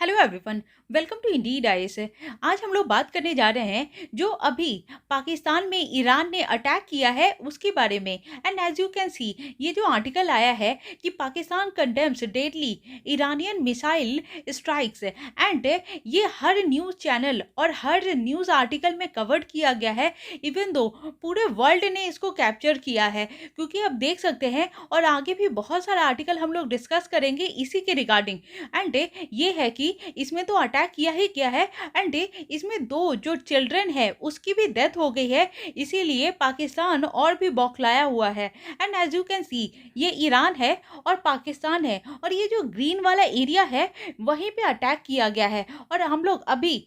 Hello everyone, welcome to indeed IAS. आज हम लोग बात करने जा रहे हैं जो अभी पाकिस्तान में ईरान ने अटैक किया है उसके बारे में। And as you can see, ये जो आर्टिकल आया है कि Pakistan condemns deadly Iranian missile strikes, and ये हर न्यूज़ चैनल और हर न्यूज़ आर्टिकल में कवर्ड किया गया है। इवन दो पूरे वर्ल्ड ने इसको कैप्चर किया है, क्योंकि अब देख सकते हैं और आगे भी बहुत सारा आर्टिकल हम लोग डिस्कस करेंगे इसी के रिगार्डिंग। एंड ये है कि इसमें तो अटैक किया ही किया है, एंड इसमें दो जो चिल्ड्रन है उसकी भी डेथ हो गई है, इसीलिए पाकिस्तान और भी बौखलाया हुआ है। And as you can see, ये ईरान है और पाकिस्तान है, और ये जो ग्रीन वाला एरिया है वहीं पे अटैक किया गया है। और हम लोग अभी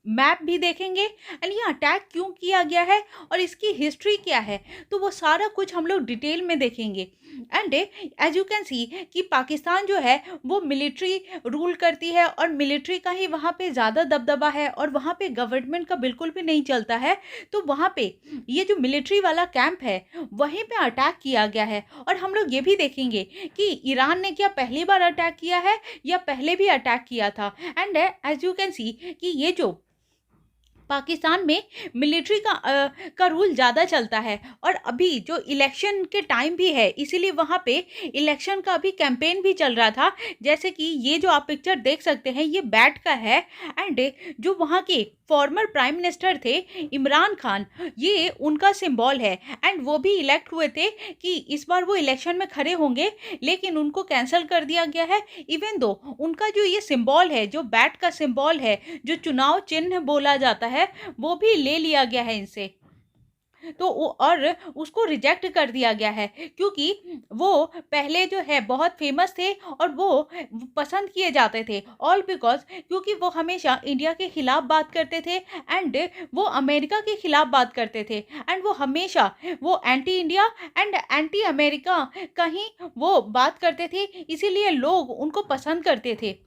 मैप भी देखेंगे एंड ये अटैक क्यों किया गया है और इसकी हिस्ट्री क्या है, तो वो सारा कुछ हम लोग डिटेल में देखेंगे। And as you can see कि पाकिस्तान जो है वो मिलिट्री रूल करती है, और मिलिट्री का ही वहाँ पे ज़्यादा दबदबा है, और वहाँ पे गवर्नमेंट का बिल्कुल भी नहीं चलता है। तो वहाँ पे ये जो मिलिट्री वाला कैंप है वहीं पे अटैक किया गया है। और हम लोग ये भी देखेंगे कि ईरान ने क्या पहली बार अटैक किया है या पहले भी अटैक किया था। And as you can see कि ये जो पाकिस्तान में मिलिट्री का रूल ज़्यादा चलता है, और अभी जो इलेक्शन के टाइम भी है इसीलिए वहाँ पे इलेक्शन का अभी कैंपेन भी चल रहा था। जैसे कि ये जो आप पिक्चर देख सकते हैं ये बैट का है, एंड जो वहाँ के फॉर्मर प्राइम मिनिस्टर थे इमरान खान, ये उनका सिंबल है। एंड वो भी इलेक्ट हुए थे कि इस बार वो इलेक्शन में खड़े होंगे, लेकिन उनको कैंसिल कर दिया गया है। इवन दो उनका जो ये सिंबल है, जो बैट का सिंबल है, जो चुनाव चिन्ह बोला जाता है, वो भी ले लिया गया है इनसे। तो वो और उसको रिजेक्ट कर दिया गया है, क्योंकि वो पहले जो है बहुत फेमस थे और वो पसंद किए जाते थे, ऑल बिकॉज क्योंकि वो हमेशा इंडिया के खिलाफ बात करते थे, एंड वो अमेरिका के खिलाफ बात करते थे, एंड वो हमेशा वो anti India and anti America का ही वो बात करते थे, इसीलिए लोग उनको पसंद करते थे।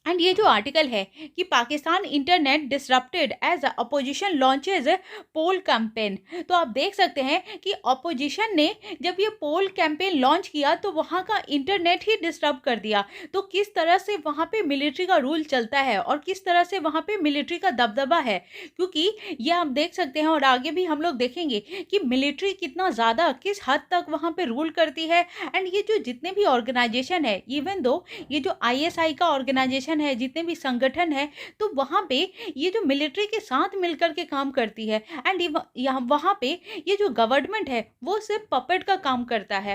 एंड ये जो आर्टिकल है कि Pakistan internet disrupted as opposition launches poll campaign, तो आप देख सकते हैं कि अपोजिशन ने जब ये पोल कैंपेन लॉन्च किया तो वहाँ का इंटरनेट ही डिस्टर्ब कर दिया। तो किस तरह से वहाँ पे मिलिट्री का रूल चलता है और किस तरह से वहाँ पे मिलिट्री का दबदबा है, क्योंकि ये आप देख सकते हैं और आगे भी हम लोग देखेंगे कि मिलिट्री कितना ज़्यादा किस हद तक वहाँ पे रूल करती है। एंड ये जो जितने भी ऑर्गेनाइजेशन है, इवन दो ये जो आईएसआई का ऑर्गेनाइजेशन है, जितने भी संगठन है, तो वहाँ पे ये जो मिलिट्री के साथ मिलकर के काम करती है। एंड यहाँ वहाँ पे ये जो गवर्नमेंट है वो सिर्फ पपेट का काम करता है।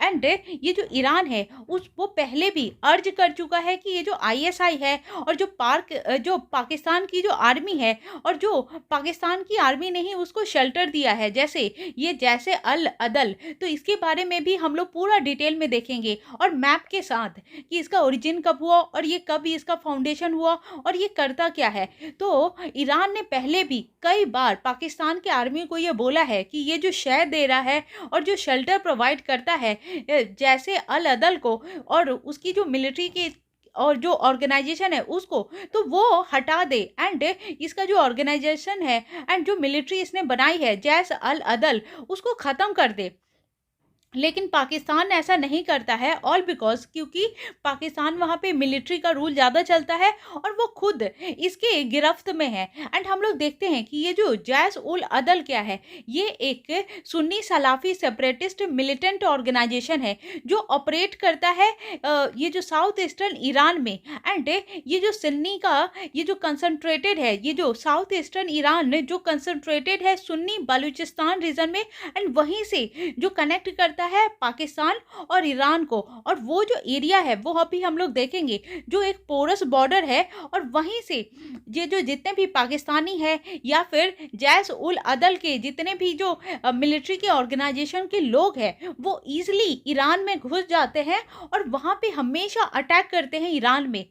एंड ये जो ईरान है उस वो पहले भी अर्ज कर चुका है कि ये जो आईएसआई है और जो पाकिस्तान की जो आर्मी है, और जो पाकिस्तान की आर्मी ने ही उसको शेल्टर दिया है, जैसे अल अदल, तो इसके बारे में भी हम लोग पूरा डिटेल में देखेंगे और मैप के साथ कि इसका ओरिजिन कब हुआ और ये कब इसका फाउंडेशन हुआ और ये करता क्या है। तो ईरान ने पहले भी कई बार पाकिस्तान के आर्मी को ये बोला है कि ये जो शेयर दे रहा है और जो शेल्टर प्रोवाइड करता है जैसे अल अदल को, और उसकी जो मिलिट्री की और जो ऑर्गेनाइजेशन है उसको, तो वो हटा दे, एंड इसका जो ऑर्गेनाइजेशन है एंड जो मिलिट्री इसने बनाई है जैस अल अदल, उसको ख़त्म कर दे। लेकिन पाकिस्तान ऐसा नहीं करता है, ऑल बिकॉज क्योंकि पाकिस्तान वहाँ पे मिलिट्री का रूल ज़्यादा चलता है और वो खुद इसके गिरफ्त में है। एंड हम लोग देखते हैं कि ये जो जैश उल अदल क्या है, ये एक Sunni Salafi separatist militant organization है जो ऑपरेट करता है ये जो साउथ ईस्टर्न ईरान में। एंड ये जो सुन्नी का ये जो कंसंट्रेटेड है, ये जो साउथ ईस्टर्न ईरान जो कंसंट्रेटेड है सुन्नी बलूचिस्तान रीजन में, एंड वहीं से जो कनेक्ट करता है पाकिस्तान और ईरान को। और वो जो एरिया है वो अभी हम लोग देखेंगे जो एक पोरस बॉर्डर है, और वहीं से ये जो जितने भी पाकिस्तानी है या फिर जैश उल अदल के जितने भी जो मिलिट्री के ऑर्गेनाइजेशन के लोग हैं वो इजीली ईरान में घुस जाते हैं और वहाँ पे हमेशा अटैक करते हैं ईरान में।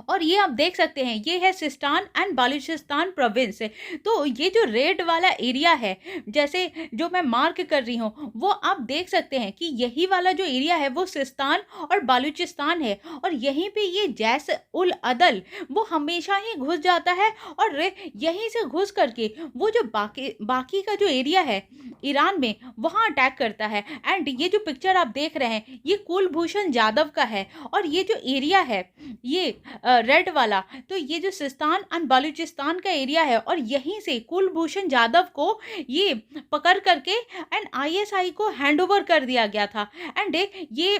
और ये आप देख सकते हैं, ये है सिस्तान एंड बालूचिस्तान प्रोविंस। तो ये जो रेड वाला एरिया है, जैसे जो मैं मार्क कर रही हूँ, वो आप देख सकते हैं कि यही वाला जो एरिया है वो सिस्तान और बालूचिस्तान है। और यहीं पे ये जैस उल अदल वो हमेशा ही घुस जाता है, और यहीं से घुस करके वो जो बाकी बाकी का जो एरिया है ईरान में, वहाँ अटैक करता है। एंड ये जो पिक्चर आप देख रहे हैं, ये कुलभूषण जाधव का है। और ये जो एरिया है, ये रेड वाला, तो ये जो सिस्तान एंड बलूचिस्तान का एरिया है, और यहीं से कुलभूषण जाधव को ये पकड़ करके एंड आईएसआई को हैंड ओवर कर दिया गया था। एंड ये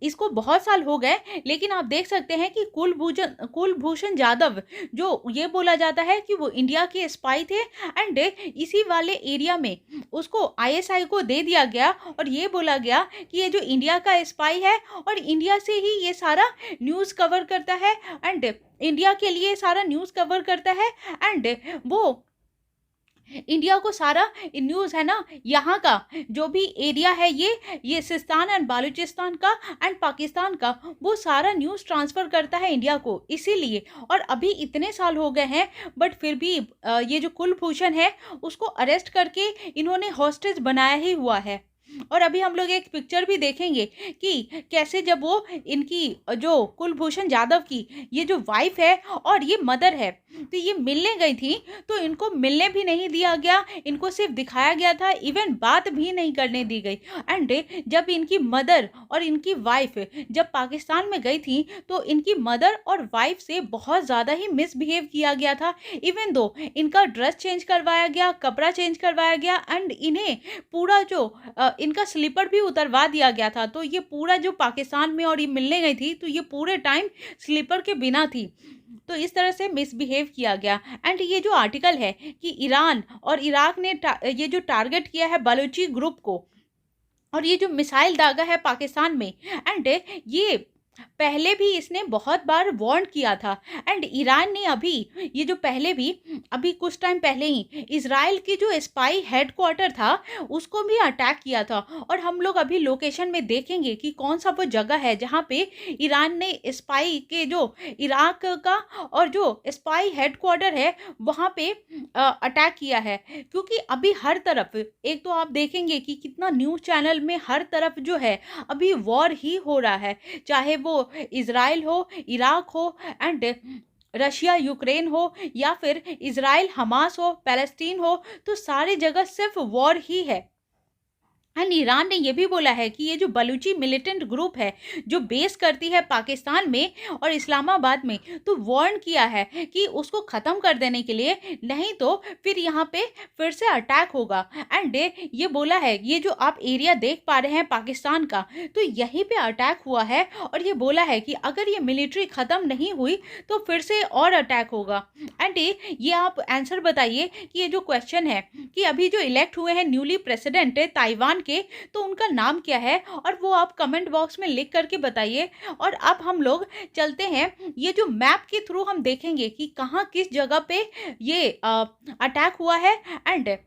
इसको बहुत साल हो गए, लेकिन आप देख सकते हैं कि कुलभूषण जाधव, जो ये बोला जाता है कि वो इंडिया के स्पाई थे, एंड इसी वाले एरिया में उसको आईएसआई को दे दिया गया, और ये बोला गया कि ये जो इंडिया का स्पाई है, और इंडिया से ही ये सारा न्यूज़ कवर करता है, एंड इंडिया के लिए सारा न्यूज़ कवर करता है। एंड वो इंडिया को सारा न्यूज़ है ना, यहाँ का जो भी एरिया है, ये सिस्तान एंड बालूचिस्तान का एंड पाकिस्तान का, वो सारा न्यूज़ ट्रांसफ़र करता है इंडिया को, इसीलिए। और अभी इतने साल हो गए हैं, बट फिर भी ये जो कुलभूषण है उसको अरेस्ट करके इन्होंने हॉस्टेज बनाया ही हुआ है। और अभी हम लोग एक पिक्चर भी देखेंगे कि कैसे जब वो इनकी जो कुलभूषण जाधव की ये जो वाइफ है और ये मदर है, तो ये मिलने गई थी, तो इनको मिलने भी नहीं दिया गया, इनको सिर्फ दिखाया गया था, इवन बात भी नहीं करने दी गई। एंड जब इनकी मदर और इनकी वाइफ जब पाकिस्तान में गई थी, तो इनकी मदर और वाइफ से बहुत ज़्यादा ही मिसबिहेव किया गया था। इवन दो इनका ड्रेस चेंज करवाया गया, कपड़ा चेंज करवाया गया, एंड इन्हें पूरा जो इनका स्लीपर भी उतरवा दिया गया था। तो ये पूरा जो पाकिस्तान में और ये मिलने गई थी, तो ये पूरे टाइम स्लीपर के बिना थी। तो इस तरह से मिसबिहेव किया गया। एंड ये जो आर्टिकल है कि ईरान और इराक ने ये जो टारगेट किया है बलूची ग्रुप को, और ये जो मिसाइल दागा है पाकिस्तान में, एंड ये पहले भी इसने बहुत बार वार्न किया था। एंड ईरान ने अभी ये जो पहले भी अभी कुछ टाइम पहले ही इजराइल की जो स्पाई हेडक्वार्टर था उसको भी अटैक किया था। और हम लोग अभी लोकेशन में देखेंगे कि कौन सा वो जगह है जहाँ पे ईरान ने स्पाई के जो इराक का और जो स्पाई हेडक्वार्टर है वहाँ पे अटैक किया है। क्योंकि अभी हर तरफ एक तो आप देखेंगे कि कितना न्यूज़ चैनल में हर तरफ जो है अभी वॉर ही हो रहा है, चाहे वो इजराइल हो, इराक हो, एंड रशिया यूक्रेन हो, या फिर इजराइल हमास हो, पैलेस्टीन हो, तो सारी जगह सिर्फ वॉर ही है। एंड ईरान ने यह भी बोला है कि ये जो बलूची मिलिटेंट ग्रुप है जो बेस करती है पाकिस्तान में और इस्लामाबाद में, तो वार्न किया है कि उसको ख़त्म कर देने के लिए, नहीं तो फिर यहाँ पे फिर से अटैक होगा। एंड ये बोला है, ये जो आप एरिया देख पा रहे हैं पाकिस्तान का, तो यहीं पे अटैक हुआ है। और ये बोला है कि अगर ये मिलिट्री ख़त्म नहीं हुई तो फिर से और अटैक होगा। एंड ये आप आंसर बताइए कि ये जो क्वेश्चन है कि अभी जो इलेक्ट हुए हैं न्यूली प्रेसिडेंट ताइवान के, तो उनका नाम क्या है, और वो आप कमेंट बॉक्स में लिख करके बताइए। और अब हम लोग चलते हैं, ये जो मैप के थ्रू हम देखेंगे कि कहाँ किस जगह पे ये अटैक हुआ है, एंड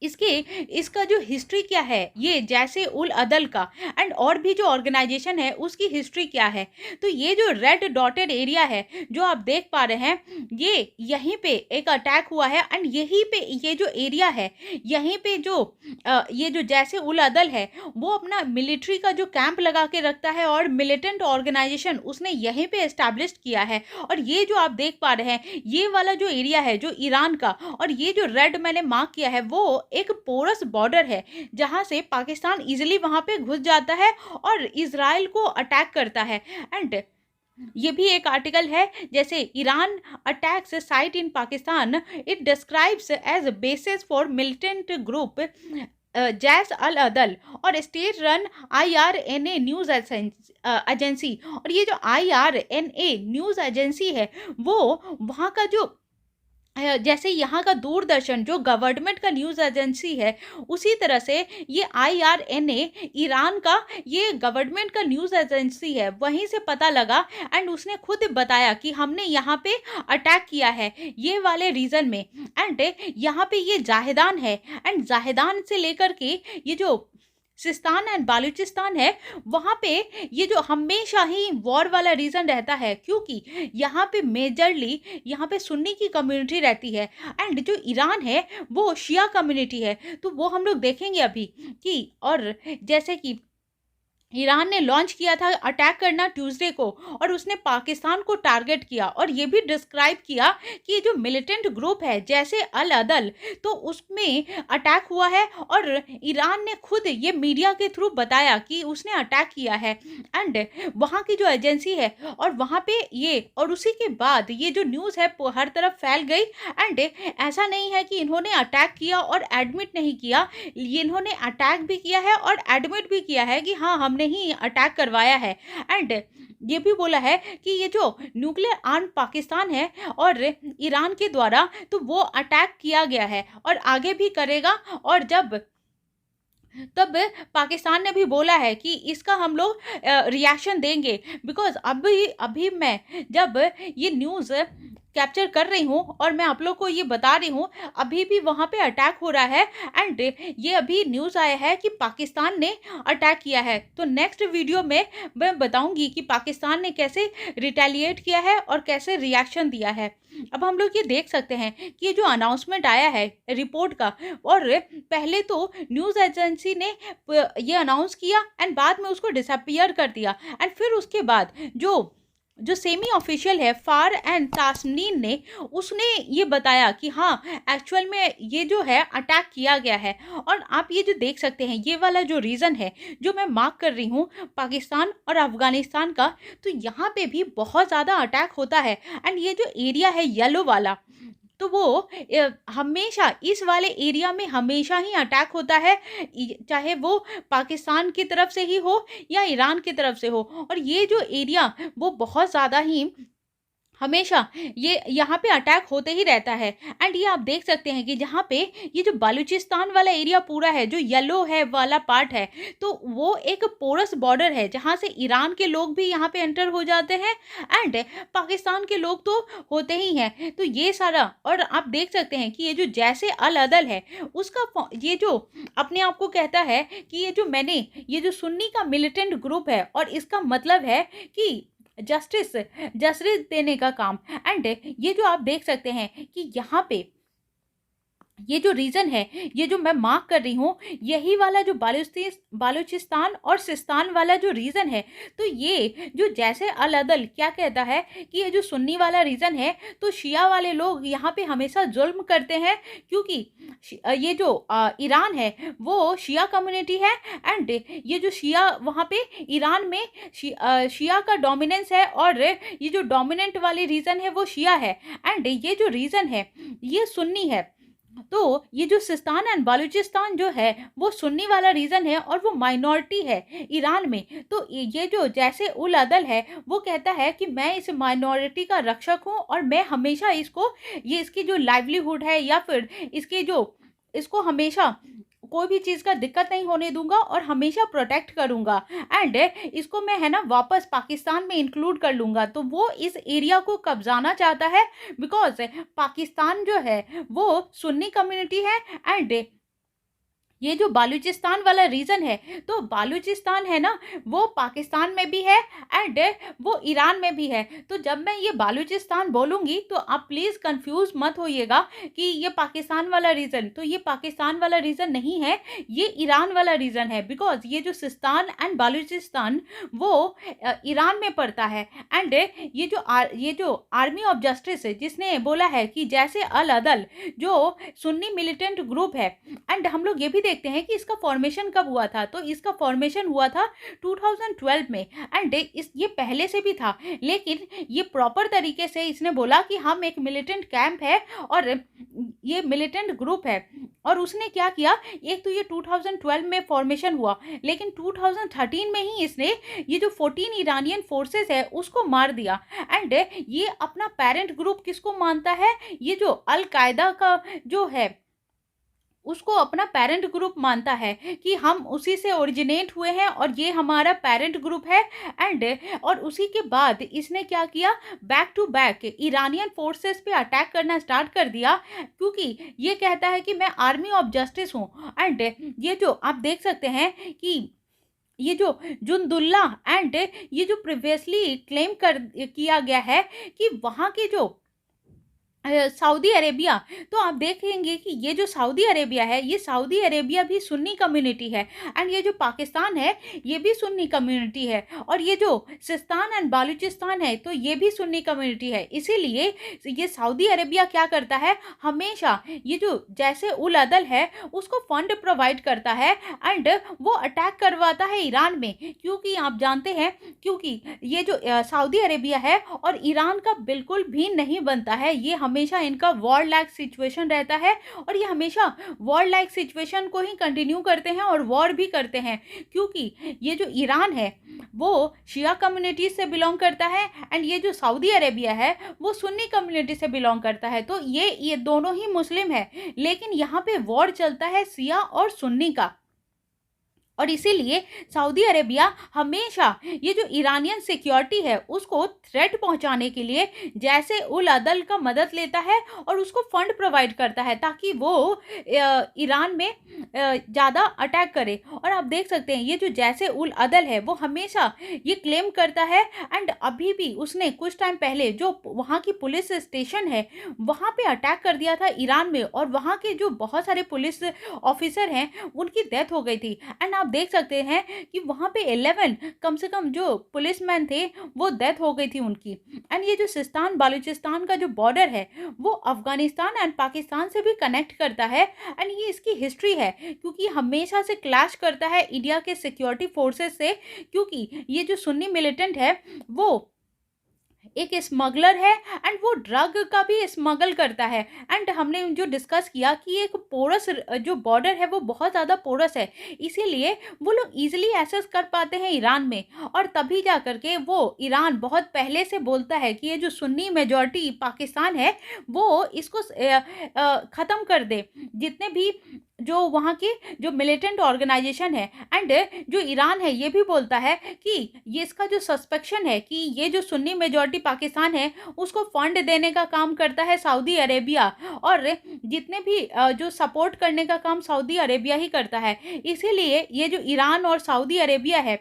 इसका जो हिस्ट्री क्या है, ये जैसे उल अदल का, एंड और भी जो ऑर्गेनाइजेशन है उसकी हिस्ट्री क्या है। तो ये जो रेड डॉटेड एरिया है जो आप देख पा रहे हैं, ये यहीं पे एक अटैक हुआ है। एंड यहीं पे ये जो एरिया है, यहीं पे जो ये जो जैसे उल अदल है वो अपना मिलिट्री का जो कैंप लगा के रखता है, और मिलिटेंट ऑर्गेनाइजेशन उसने यहीं पे एस्टैब्लिश किया है। और ये जो आप देख पा रहे हैं, ये वाला जो एरिया है जो ईरान का, और ये जो रेड मैंने मार्क किया है वो एक पोरस बॉर्डर है जहां से पाकिस्तान इजीली वहां पे घुस जाता है और इजराइल को अटैक करता है। एंड ये भी एक आर्टिकल है, जैसे Iran attacks site in Pakistan, it describes as basis for militant group Jaish al Adl और state run IRNA news agency. और ये जो IRNA न्यूज़ एजेंसी है वो वहाँ का जो जैसे यहाँ का दूरदर्शन जो गवर्नमेंट का न्यूज़ एजेंसी है, उसी तरह से ये IRNA ईरान का ये गवर्नमेंट का न्यूज़ एजेंसी है। वहीं से पता लगा, एंड उसने खुद बताया कि हमने यहाँ पे अटैक किया है ये वाले रीजन में। एंड यहाँ पे ये जाहेदान है, एंड जाहेदान से लेकर के ये जो सिस्तान एंड बालूचिस्तान है, वहाँ पे ये जो हमेशा ही वॉर वाला रीज़न रहता है, क्योंकि यहाँ पे मेजरली यहाँ पे सुन्नी की कम्युनिटी रहती है एंड जो ईरान है वो शिया कम्युनिटी है। तो वो हम लोग देखेंगे अभी कि और जैसे कि ईरान ने लॉन्च किया था अटैक करना ट्यूसडे को, और उसने पाकिस्तान को टारगेट किया और ये भी डिस्क्राइब किया कि ये जो मिलिटेंट ग्रुप है जैसे अल अदल, तो उसमें अटैक हुआ है और ईरान ने खुद ये मीडिया के थ्रू बताया कि उसने अटैक किया है एंड वहाँ की जो एजेंसी है और वहाँ पे ये, और उसी के बाद ये जो न्यूज़ है हर तरफ फैल गई एंड ऐसा नहीं है कि इन्होंने अटैक किया और एडमिट नहीं किया, ये इन्होंने अटैक भी किया है और एडमिट भी किया है कि हाँ हमने ही अटैक करवाया है एंड ये भी बोला है कि ये जो न्यूक्लियर आर्म पाकिस्तान है और ईरान के द्वारा, तो वो अटैक किया गया है और आगे भी करेगा। और तब पाकिस्तान ने भी बोला है कि इसका हम लोग रिएक्शन देंगे, बिकॉज अभी अभी मैं जब ये न्यूज़ कैप्चर कर रही हूँ और मैं आप लोग को ये बता रही हूँ, अभी भी वहाँ पे अटैक हो रहा है एंड ये अभी न्यूज़ आया है कि पाकिस्तान ने अटैक किया है। तो नेक्स्ट वीडियो में मैं बताऊँगी कि पाकिस्तान ने कैसे रिटेलिएट किया है और कैसे रिएक्शन दिया है। अब हम लोग ये देख सकते हैं कि ये जो अनाउंसमेंट आया है रिपोर्ट का, और पहले तो न्यूज़ एजेंसी ने ये अनाउंस किया एंड बाद में उसको डिसअपियर कर दिया एंड फिर उसके बाद जो सेमी ऑफिशियल है फार एंड तासनीन ने, उसने ये बताया कि हाँ एक्चुअल में ये जो है अटैक किया गया है। और आप ये जो देख सकते हैं ये वाला जो रीज़न है जो मैं मार्क कर रही हूँ पाकिस्तान और अफ़गानिस्तान का, तो यहाँ पे भी बहुत ज़्यादा अटैक होता है एंड ये जो एरिया है येलो वाला, तो वो हमेशा इस वाले एरिया में हमेशा ही अटैक होता है, चाहे वो पाकिस्तान की तरफ से ही हो या ईरान की तरफ से हो। और ये जो एरिया वो बहुत ज़्यादा ही हमेशा ये यहाँ पे अटैक होते ही रहता है एंड ये आप देख सकते हैं कि जहाँ पे ये जो बलूचिस्तान वाला एरिया पूरा है, जो येलो है वाला पार्ट है, तो वो एक पोरस बॉर्डर है जहाँ से ईरान के लोग भी यहाँ पे एंटर हो जाते हैं एंड पाकिस्तान के लोग तो होते ही हैं। तो ये सारा, और आप देख सकते हैं कि ये जो जैसे अल अदल है उसका ये जो अपने आप को कहता है कि ये जो सुन्नी का मिलिटेंट ग्रुप है और इसका मतलब है कि जस्टिस जस्टिस देने का काम। एंड ये जो आप देख सकते हैं कि यहाँ पे ये जो रीज़न है, ये जो मैं मार्क कर रही हूँ, यही वाला जो बालूचिस्तान और सिस्तान वाला जो रीज़न है, तो ये जो जैसे अल अदल क्या कहता है कि ये जो सुन्नी वाला रीज़न है, तो शिया वाले लोग यहाँ पे हमेशा जुल्म करते हैं, क्योंकि ये जो ईरान है वो शिया कम्युनिटी है एंड ये जो शिया वहाँ पे ईरान में शिया का डोमिनेंस है और ये जो डोमिनेंट वाली रीज़न है वो शिया है एंड ये जो रीज़न है ये सुन्नी है। तो ये जो सिस्तान एंड बालूचिस्तान जो है वो सुन्नी वाला रीजन है और वो माइनॉरिटी है ईरान में। तो ये जो जैसे उल अदल है वो कहता है कि मैं इस माइनॉरिटी का रक्षक हूँ और मैं हमेशा ये इसकी जो लाइवलीहुड है या फिर इसको हमेशा कोई भी चीज़ का दिक्कत नहीं होने दूंगा और हमेशा प्रोटेक्ट करूंगा एंड इसको मैं है ना वापस पाकिस्तान में इंक्लूड कर लूंगा। तो वो इस एरिया को कब्जाना चाहता है, बिकॉज पाकिस्तान जो है वो सुन्नी कम्युनिटी है एंड ये जो बालूचिस्तान वाला रीजन है, तो बालूचिस्तान है ना वो पाकिस्तान में भी है एंड वो ईरान में भी है। तो जब मैं ये बालूचिस्तान बोलूँगी तो आप प्लीज़ कंफ्यूज मत होइएगा कि ये पाकिस्तान वाला रीजन, तो ये पाकिस्तान वाला रीजन नहीं है, ये ईरान वाला रीजन है। बिकॉज ये जो सिस्तान एंड बालूचिस्तान वो ईरान में पड़ता है एंड ये जो आर्मी ऑफ जस्टिस जिसने बोला है कि जैसे अल अदल जो सुन्नी मिलिटेंट ग्रुप है एंड हम लोग ये भी देखते हैं कि इसका फॉर्मेशन कब हुआ था। तो इसका फॉर्मेशन हुआ था 2012 में एंड ये पहले से भी था, लेकिन ये प्रॉपर तरीके से इसने बोला कि हम एक मिलिटेंट कैंप है और ये मिलिटेंट ग्रुप है। और उसने क्या किया, एक तो ये 2012 में फॉर्मेशन हुआ, लेकिन 2013 में ही इसने ये जो 14 ईरानियन फोर्सेस है उसको मार दिया एंड ये अपना पेरेंट ग्रुप किसको मानता है, ये जो अल कायदा का जो है उसको अपना पेरेंट ग्रुप मानता है कि हम उसी से ओरिजिनेट हुए हैं और ये हमारा पेरेंट ग्रुप है। एंड और उसी के बाद इसने क्या किया, back to back Iranian forces पे अटैक करना स्टार्ट कर दिया, क्योंकि ये कहता है कि मैं आर्मी ऑफ जस्टिस हूँ। एंड ये जो आप देख सकते हैं कि ये जो जुंदुल्ला एंड ये जो प्रीवियसली क्लेम कर किया गया है कि वहाँ के जो सऊदी अरेबिया, तो आप देखेंगे कि ये जो सऊदी अरेबिया है, ये सऊदी अरेबिया भी सुन्नी कम्युनिटी है। एंड ये जो पाकिस्तान है, ये भी सुन्नी कम्युनिटी है। और ये जो सिस्तान एंड बालूचिस्तान है, तो ये भी सुन्नी कम्युनिटी है। इसीलिए ये सऊदी अरेबिया क्या करता है, हमेशा ये जो जैसे उल अदल है उसको फंड प्रोवाइड करता है एंड वो अटैक करवाता है ईरान में। क्योंकि आप जानते हैं, क्योंकि ये जो सऊदी अरेबिया है और ईरान का बिल्कुल भी नहीं बनता है, ये हमेशा इनका वॉर लाइक सिचुएशन रहता है और ये हमेशा वॉर लाइक सिचुएशन को ही कंटिन्यू करते हैं और वॉर भी करते हैं। क्योंकि ये जो ईरान है वो शिया कम्युनिटी से बिलोंग करता है एंड ये जो सऊदी अरेबिया है वो सुन्नी कम्युनिटी से बिलोंग करता है। तो ये दोनों ही मुस्लिम है, लेकिन यहाँ पे वॉर चलता है शिया और सुन्नी का। और इसीलिए सऊदी अरेबिया हमेशा ये जो ईरानियन सिक्योरिटी है उसको थ्रेट पहुंचाने के लिए जैसे उल अदल का मदद लेता है और उसको फंड प्रोवाइड करता है ताकि वो ईरान में ज़्यादा अटैक करे। और आप देख सकते हैं ये जो जैसे उल अदल है वो हमेशा ये क्लेम करता है। एंड अभी भी उसने कुछ टाइम पहले जो वहाँ की पुलिस स्टेशन है वहाँ पे अटैक कर दिया था ईरान में, और वहाँ के जो बहुत सारे पुलिस ऑफिसर हैं उनकी डेथ हो गई थी। एंड आप देख सकते हैं कि वहाँ पे 11 कम से कम जो पुलिसमैन थे वो डेथ हो गई थी उनकी। एंड ये जो सिस्तान बालूचिस्तान का जो बॉर्डर है वो अफगानिस्तान एंड पाकिस्तान से भी कनेक्ट करता है। एंड ये इसकी हिस्ट्री है, क्योंकि हमेशा से क्लैश करता है इंडिया के सिक्योरिटी फोर्सेस से, क्योंकि ये जो सुन्नी मिलिटेंट है वो एक स्मगलर है एंड वो ड्रग का भी स्मगल करता है। एंड हमने जो डिस्कस किया कि एक पोरस जो बॉर्डर है वो बहुत ज़्यादा पोरस है, इसीलिए वो लोग इजीली एक्सेस कर पाते हैं ईरान में। और तभी जा करके वो ईरान बहुत पहले से बोलता है कि ये जो सुन्नी मेजॉरिटी पाकिस्तान है वो इसको ख़त्म कर दे, जितने भी जो वहाँ के जो मिलिटेंट ऑर्गेनाइजेशन है। एंड जो ईरान है ये भी बोलता है कि ये इसका जो सस्पेक्शन है कि ये जो सुन्नी मेजॉरिटी पाकिस्तान है उसको फंड देने का काम करता है सऊदी अरेबिया, और जितने भी जो सपोर्ट करने का काम सऊदी अरेबिया ही करता है। इसीलिए ये जो ईरान और सऊदी अरेबिया है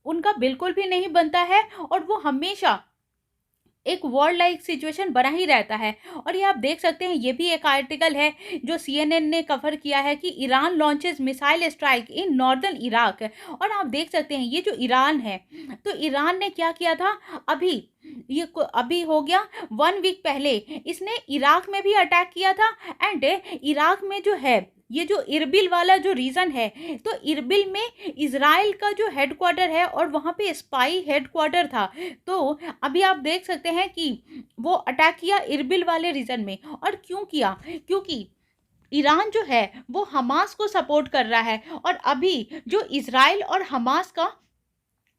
उनका बिल्कुल भी नहीं बनता है और वो हमेशा एक वॉर लाइक सिचुएशन बना ही रहता है। और ये आप देख सकते हैं, ये भी एक आर्टिकल है जो CNN ने कवर किया है कि Iran launches missile strike in northern Iraq. और आप देख सकते हैं ये जो ईरान है, तो ईरान ने क्या किया था, अभी हो गया 1 वीक पहले इसने इराक में भी अटैक किया था। एंड इराक में जो है ये जो इरबिल वाला जो रीजन है, तो इरबिल में इजराइल का जो हेडक्वार्टर है और वहाँ पे स्पाई हेडक्वार्टर था। तो अभी आप देख सकते हैं कि वो अटैक किया इरबिल वाले रीजन में। और क्यों किया, क्योंकि ईरान जो है वो हमास को सपोर्ट कर रहा है और अभी जो इजराइल और हमास का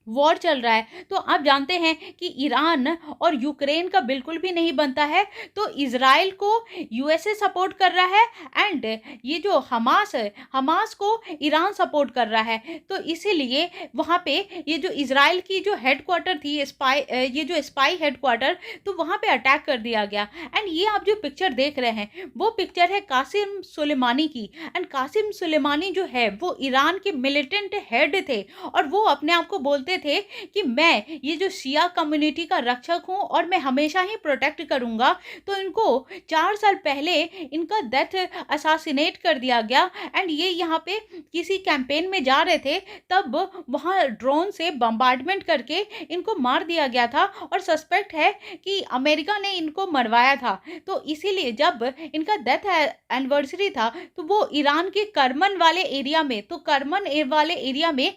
वॉर चल रहा है। तो आप जानते हैं कि ईरान और यूक्रेन का बिल्कुल भी नहीं बनता है, तो इजराइल को USA सपोर्ट कर रहा है एंड ये जो हमास है हमास को ईरान सपोर्ट कर रहा है। तो इसीलिए वहाँ पे ये जो इजराइल की जो हेडक्वार्टर थी ये जो स्पाई हेडक्वार्टर, तो वहाँ पे अटैक कर दिया गया। एंड ये आप जो पिक्चर देख रहे हैं वो पिक्चर है कासिम सुलेमानी की। एंड कासिम सुलेमानी जो है वो ईरान के मिलिटेंट हेड थे और वो अपने आप को बोलते थे कि मैं ये जो शिया कम्युनिटी का रक्षक हूं और मैं हमेशा ही प्रोटेक्ट करूंगा। तो इनको 4 साल पहले इनका डेथ असासिनेट कर दिया गया। एंड ये यहाँ पे किसी कैंपेन में जा रहे थे, तब वहाँ ड्रोन से बम्बार्डमेंट करके इनको मार दिया गया था और सस्पेक्ट है कि अमेरिका ने इनको मरवाया था। तो इसीलिए जब इनका डेथ एनिवर्सरी था तो वो ईरान के करमन वाले एरिया में, तो करमन वाले एरिया में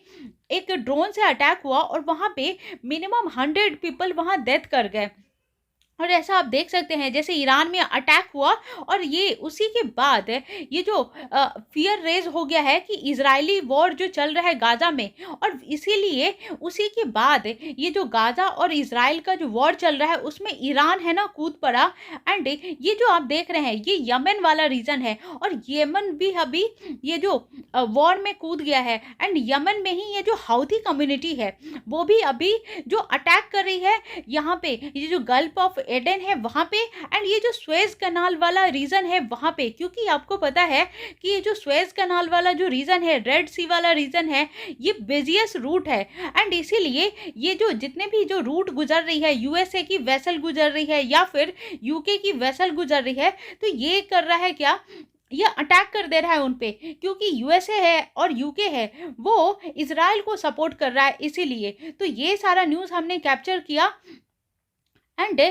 एक ड्रोन से अटैक हुआ और वहाँ पे मिनिमम 100 पीपल वहाँ डेथ कर गए। और ऐसा आप देख सकते हैं जैसे ईरान में अटैक हुआ और ये उसी के बाद ये जो फियर रेज हो गया है कि इजरायली वॉर जो चल रहा है गाजा में, और इसीलिए उसी के बाद ये जो गाजा और इजराइल का जो वॉर चल रहा है उसमें ईरान है ना कूद पड़ा। एंड ये जो आप देख रहे हैं ये यमन वाला रीजन है, और यमन भी अभी ये जो वॉर में कूद गया है। एंड यमन में ही ये जो हाउथी कम्युनिटी है वो भी अभी जो अटैक कर रही है यहाँ पे, ये जो गल्फ ऑफ एडन है वहाँ पे, एंड ये जो स्वेज कनाल वाला रीजन है वहाँ पे, क्योंकि आपको पता है कि ये जो स्वेज कनाल वाला जो रीजन है, रेड सी वाला रीजन है, ये बिजिएस्ट रूट है। एंड इसीलिए ये जो जितने भी जो रूट गुजर रही है, यूएसए की वेसल गुजर रही है या फिर यूके की वेसल गुजर रही है, तो ये कर रहा है क्या, ये अटैक कर दे रहा है उन पे, क्योंकि यूएसए है और यूके है वो इजराइल को सपोर्ट कर रहा है इसीलिए। तो ये सारा न्यूज़ हमने कैप्चर किया। एंड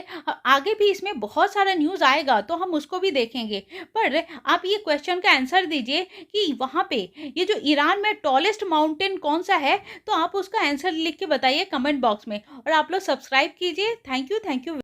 आगे भी इसमें बहुत सारा न्यूज़ आएगा तो हम उसको भी देखेंगे। पर आप ये क्वेश्चन का आंसर दीजिए कि वहाँ पे ये जो ईरान में टॉलेस्ट माउंटेन कौन सा है, तो आप उसका आंसर लिख के बताइए कमेंट बॉक्स में, और आप लोग सब्सक्राइब कीजिए। Thank you.